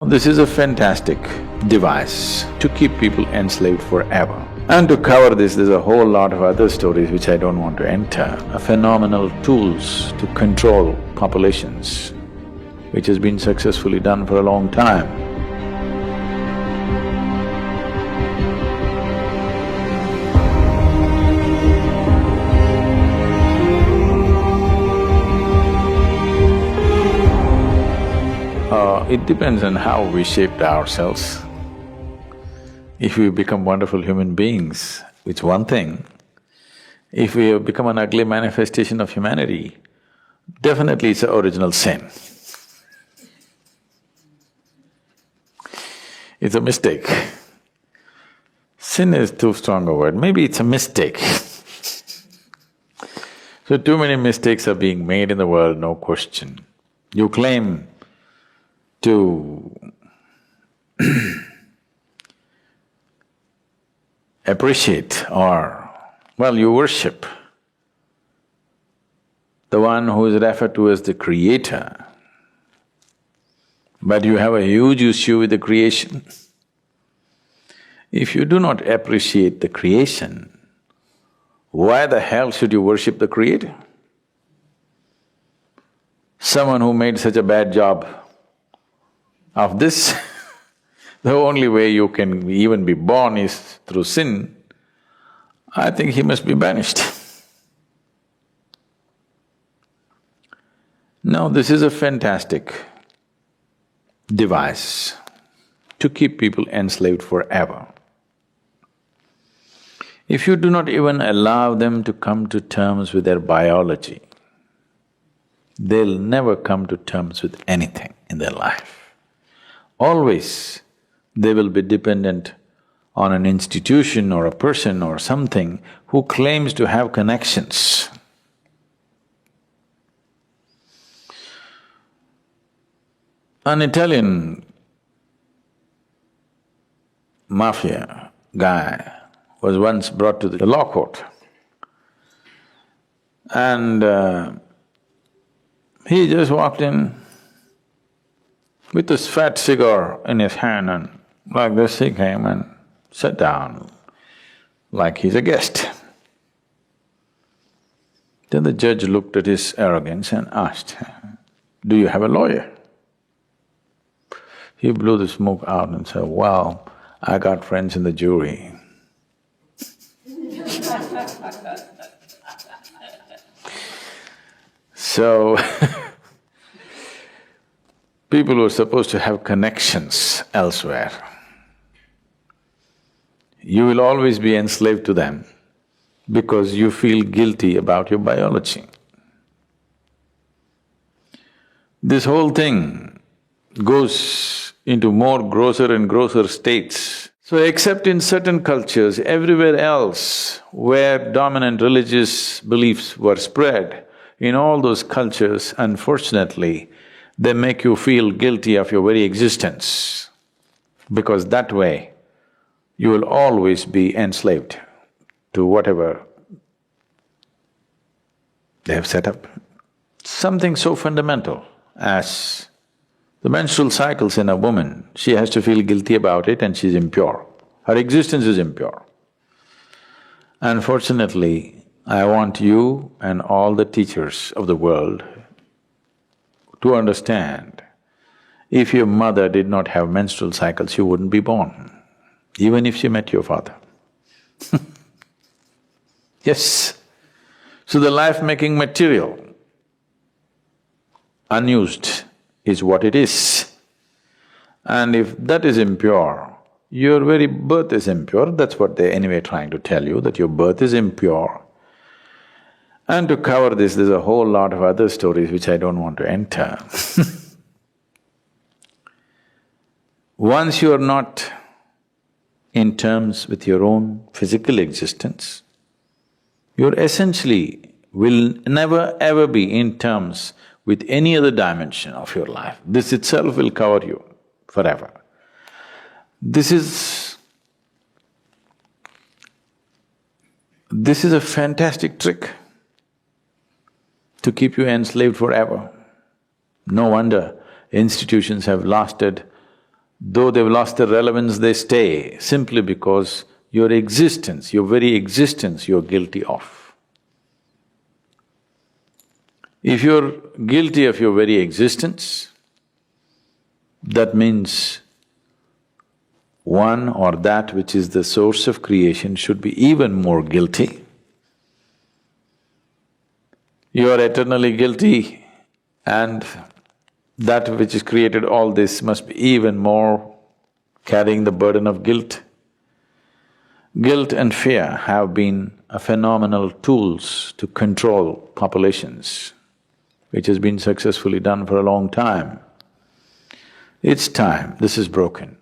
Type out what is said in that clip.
This is a fantastic device to keep people enslaved forever. And to cover this, there's a whole lot of other stories which I don't want to enter, phenomenal tools to control populations, which has been successfully done for a long time. It depends on how we shaped ourselves. If we become wonderful human beings, it's one thing. If we have become an ugly manifestation of humanity, definitely it's an original sin. It's a mistake. Sin is too strong a word, maybe it's a mistake. So too many mistakes are being made in the world, no question. You claim to appreciate or, well, you worship the one who is referred to as the creator, but you have a huge issue with the creation. If you do not appreciate the creation, why the hell should you worship the creator? Someone who made such a bad job of this, the only way you can even be born is through sin, I think he must be banished. Now, this is a fantastic device to keep people enslaved forever. If you do not even allow them to come to terms with their biology, they'll never come to terms with anything in their life. Always they will be dependent on an institution or a person or something who claims to have connections. An Italian mafia guy was once brought to the law court and he just walked in with this fat cigar in his hand and like this he came and sat down like he's a guest. Then the judge looked at his arrogance and asked, "Do you have a lawyer?" He blew the smoke out and said, "Well, I got friends in the jury." So people who are supposed to have connections elsewhere, you will always be enslaved to them because you feel guilty about your biology. This whole thing goes into more grosser and grosser states. So except in certain cultures, everywhere else where dominant religious beliefs were spread, in all those cultures, unfortunately, they make you feel guilty of your very existence, because that way you will always be enslaved to whatever they have set up. Something so fundamental as the menstrual cycles in a woman, she has to feel guilty about it and she's impure. Her existence is impure. Unfortunately, I want you and all the teachers of the world to understand, if your mother did not have menstrual cycles, you wouldn't be born, even if she met your father. Yes. So the life-making material, unused, is what it is. And if that is impure, your very birth is impure, that's what they're anyway trying to tell you, that your birth is impure. And to cover this, there's a whole lot of other stories which I don't want to enter. Once you are not in terms with your own physical existence, you essentially will never ever be in terms with any other dimension of your life. This itself will cover you forever. This is a fantastic trick to keep you enslaved forever. No wonder institutions have lasted Though they've lost their relevance, they stay simply because your existence, your very existence, you're guilty of. If you're guilty of your very existence, that means one or that which is the source of creation should be even more guilty. You are eternally guilty and that which has created all this must be even more carrying the burden of guilt. Guilt and fear have been a phenomenal tools to control populations, which has been successfully done for a long time. It's time this is broken.